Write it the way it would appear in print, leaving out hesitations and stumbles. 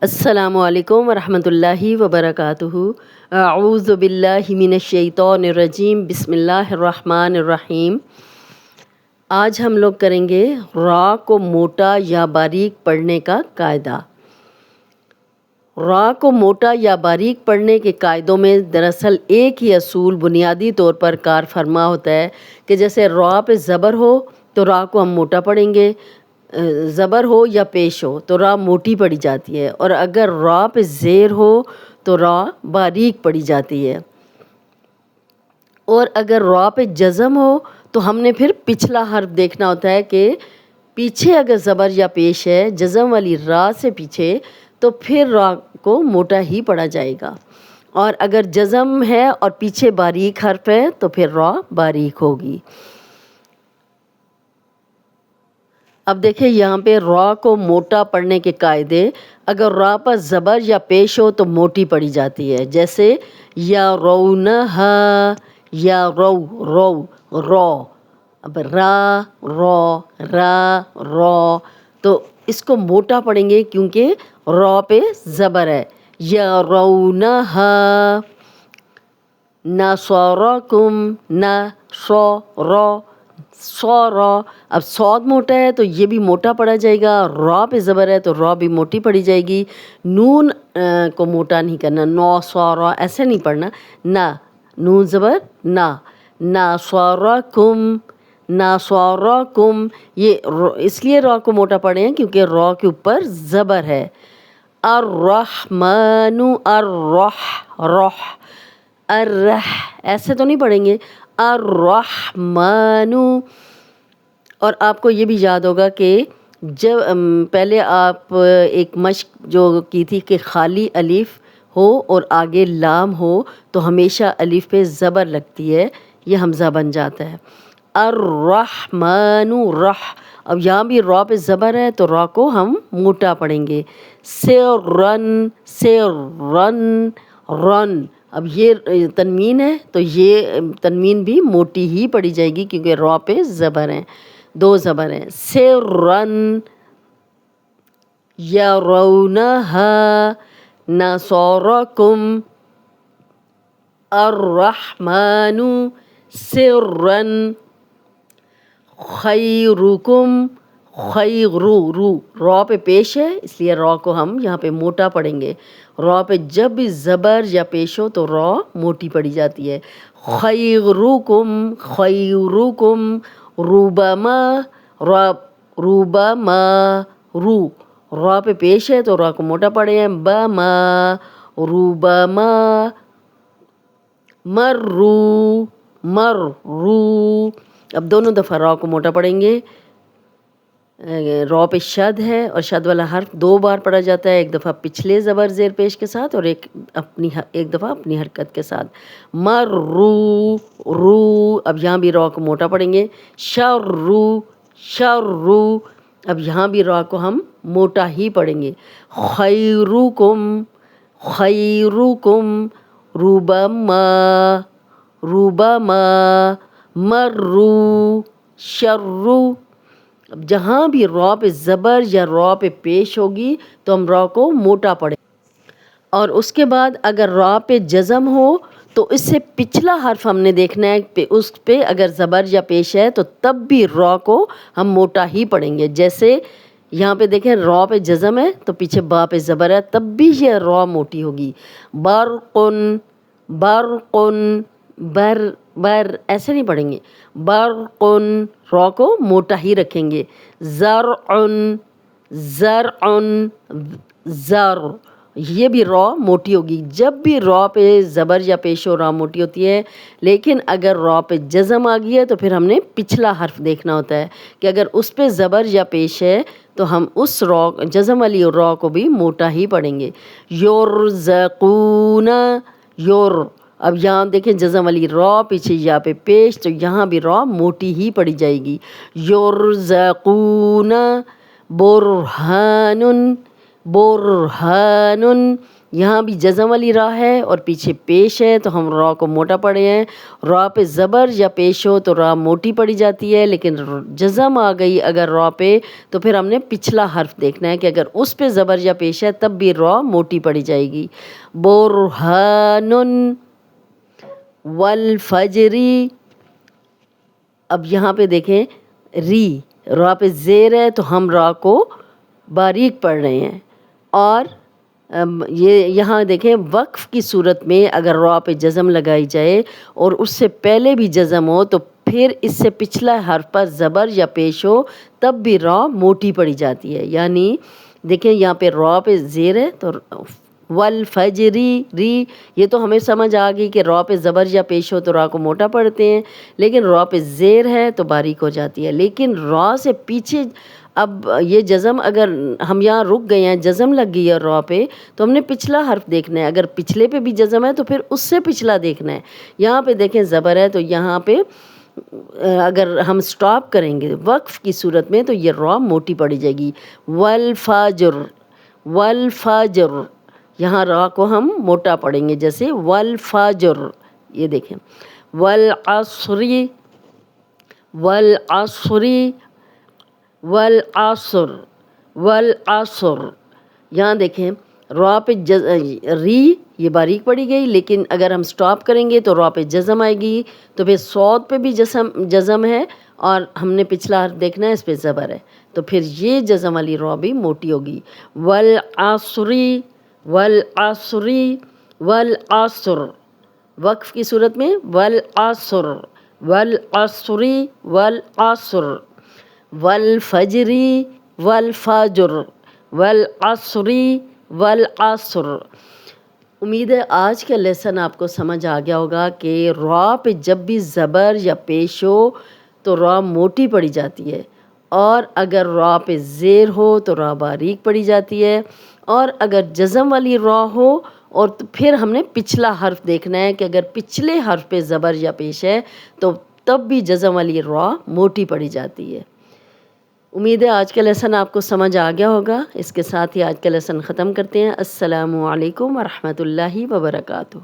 السلام علیکم ورحمۃ اللہ وبرکاتہ۔ اعوذ باللہ من الشیطان الرجیم، بسم اللہ الرحمن الرحیم۔ آج ہم لوگ کریں گے را کو موٹا یا باریک پڑھنے کا قاعدہ۔ را کو موٹا یا باریک پڑھنے کے قاعدوں میں دراصل ایک ہی اصول بنیادی طور پر کار فرما ہوتا ہے کہ جیسے را پہ زبر ہو تو را کو ہم موٹا پڑھیں گے، زبر ہو یا پیش ہو تو را موٹی پڑھی جاتی ہے، اور اگر را پہ زیر ہو تو را باریک پڑھی جاتی ہے، اور اگر را پہ جزم ہو تو ہم نے پھر پچھلا حرف دیکھنا ہوتا ہے کہ پیچھے اگر زبر یا پیش ہے جزم والی را سے پیچھے تو پھر را کو موٹا ہی پڑھا جائے گا، اور اگر جزم ہے اور پیچھے باریک حرف ہے تو پھر را باریک ہوگی۔ اب دیکھیں یہاں پہ را کو موٹا پڑھنے کے قاعدے، اگر را پر زبر یا پیش ہو تو موٹی پڑھی جاتی ہے، جیسے یا رونہا، یا رو رو، اب را تو اس کو موٹا پڑھیں گے کیونکہ را پہ زبر ہے۔ یا رونہا نصارکم، را، اب صاد موٹا ہے تو یہ بھی موٹا پڑھا جائے گا، را پہ زبر ہے تو را بھی موٹی پڑھی جائے گی۔ نون کو موٹا نہیں کرنا، نو ایسے نہیں پڑھنا، نہ نون زبر نہ، ناصارکم، یہ اس لیے را کو موٹا پڑھے ہیں کیونکہ را کے اوپر زبر ہے۔ الرحمن، ایسے تو نہیں پڑھیں گے، الرحمن۔ اور آپ کو یہ بھی یاد ہوگا کہ جب پہلے آپ ایک مشق جو کی تھی کہ خالی الف ہو اور آگے لام ہو تو ہمیشہ الف پہ زبر لگتی ہے، یہ حمزہ بن جاتا ہے۔ الرحمن، اب یہاں بھی را پہ زبر ہے تو را کو ہم موٹا پڑھیں گے۔ سرن، رن، اب یہ تنوین ہے تو یہ تنوین بھی موٹی ہی پڑھی جائے گی کیونکہ را پہ زبر ہیں، دو زبر ہیں۔ سرن، یرونہا نصارکم، الرحمن سرن، خیرکم، رو، را پہ پیش ہے اس لیے را کو ہم یہاں پہ موٹا پڑھیں گے۔ را پہ جب بھی زبر یا پیش ہو تو را موٹی پڑھی جاتی ہے۔ خیرکم، ربما، را پہ پیش ہے تو را کو موٹا پڑھے ہیں، ربما، مرو، اب دونوں دفعہ را کو موٹا پڑھیں گے۔ را پہ شد ہے اور شد والا حرف دو بار پڑھا جاتا ہے، ایک دفعہ پچھلے زبر زیر پیش کے ساتھ اور ایک دفعہ اپنی حرکت کے ساتھ۔ رو، اب یہاں بھی را کو موٹا پڑھیں گے۔ شرو، اب یہاں بھی را کو ہم موٹا ہی پڑھیں گے۔ خیرکم، ربما، مرو، شرو، اب جہاں بھی را پہ زبر یا را پہ پیش ہوگی تو ہم را کو موٹا پڑھیں، اور اس کے بعد اگر را پہ جزم ہو تو اس سے پچھلا حرف ہم نے دیکھنا ہے، اس پہ اگر زبر یا پیش ہے تو تب بھی را کو ہم موٹا ہی پڑھیں گے۔ جیسے یہاں پہ دیکھیں را پہ جزم ہے تو پیچھے با پہ زبر ہے تب بھی یہ را موٹی ہوگی۔ برقن، بر ایسے نہیں پڑھیں گے، برقن، را کو موٹا ہی رکھیں گے۔ زرعن، زر، یہ بھی را موٹی ہوگی۔ جب بھی را پہ زبر یا پیش ہو را موٹی ہوتی ہے، لیکن اگر را پہ جزم آ گئی ہے تو پھر ہم نے پچھلا حرف دیکھنا ہوتا ہے کہ اگر اس پہ زبر یا پیش ہے تو ہم اس را، جزم والی را کو بھی موٹا ہی پڑھیں گے۔ یرزقون، اب یہاں دیکھیں جزم والی را پیچھے یا پہ پیش تو یہاں بھی را موٹی ہی پڑھی جائے گی۔ یرزقون، برہان، برہان، یہاں بھی جزم والی را ہے اور پیچھے پیش ہے تو ہم را کو موٹا پڑھے ہیں. را پہ زبر یا پیش ہو تو را موٹی پڑی جاتی ہے، لیکن جزم آ گئی اگر را پہ تو پھر ہم نے پچھلا حرف دیکھنا ہے کہ اگر اس پہ زبر یا پیش ہے تب بھی را موٹی پڑی جائے گی. برہان والفجری. اب یہاں پہ دیکھیں ری، را پہ زیر ہے تو ہم را کو باریک پڑھ رہے ہیں. اور یہ یہاں دیکھیں وقف کی صورت میں اگر را پہ جزم لگائی جائے اور اس سے پہلے بھی جزم ہو تو پھر اس سے پچھلا حرف پر زبر یا پیش ہو تب بھی را موٹی پڑی جاتی ہے. یعنی دیکھیں یہاں پہ را پہ زیر ہے تو والفجری ری، یہ تو ہمیں سمجھ آ گئی کہ را پہ زبر یا پیش ہو تو را کو موٹا پڑھتے ہیں، لیکن را پہ زیر ہے تو باریک ہو جاتی ہے. لیکن را سے پیچھے اب یہ جزم اگر ہم یہاں رک گئے ہیں، جزم لگ گئی ہے را پہ تو ہم نے پچھلا حرف دیکھنا ہے. اگر پچھلے پہ بھی جزم ہے تو پھر اس سے پچھلا دیکھنا ہے. یہاں پہ دیکھیں زبر ہے تو یہاں پہ اگر ہم سٹاپ کریں گے وقف کی صورت میں تو یہ را موٹی پڑی جائے گی. والفجر، والفجر، یہاں را کو ہم موٹا پڑھیں گے جیسے والفجر. یہ دیکھیں والعصری، والعصری، والعصر، والعصر. یہاں دیکھیں را پہ ری یہ باریک پڑی گئی، لیکن اگر ہم سٹاپ کریں گے تو را پہ جزم آئے گی تو پھر صاد پہ بھی جزم ہے اور ہم نے پچھلا حرف دیکھنا ہے اس پہ زبر ہے تو پھر یہ جزم والی را بھی موٹی ہوگی. والعصری، والعصری، والعصر. وقف کی صورت میں والعصر، والعصری، والعصر، والفجری، والفجر، والعصری، والعصر. امید ہے آج کا لیسن آپ کو سمجھ آ گیا ہوگا کہ را پہ جب بھی زبر یا پیش ہو تو را موٹی پڑی جاتی ہے، اور اگر را پہ زیر ہو تو را باریک پڑی جاتی ہے، اور اگر جزم والی را ہو اور پھر ہم نے پچھلا حرف دیکھنا ہے کہ اگر پچھلے حرف پہ زبر یا پیش ہے تو تب بھی جزم والی را موٹی پڑی جاتی ہے. امید ہے آج کا لیسن آپ کو سمجھ آ گیا ہوگا. اس کے ساتھ ہی آج کا لیسن ختم کرتے ہیں. السلام علیکم ورحمۃ اللہ وبرکاتہ.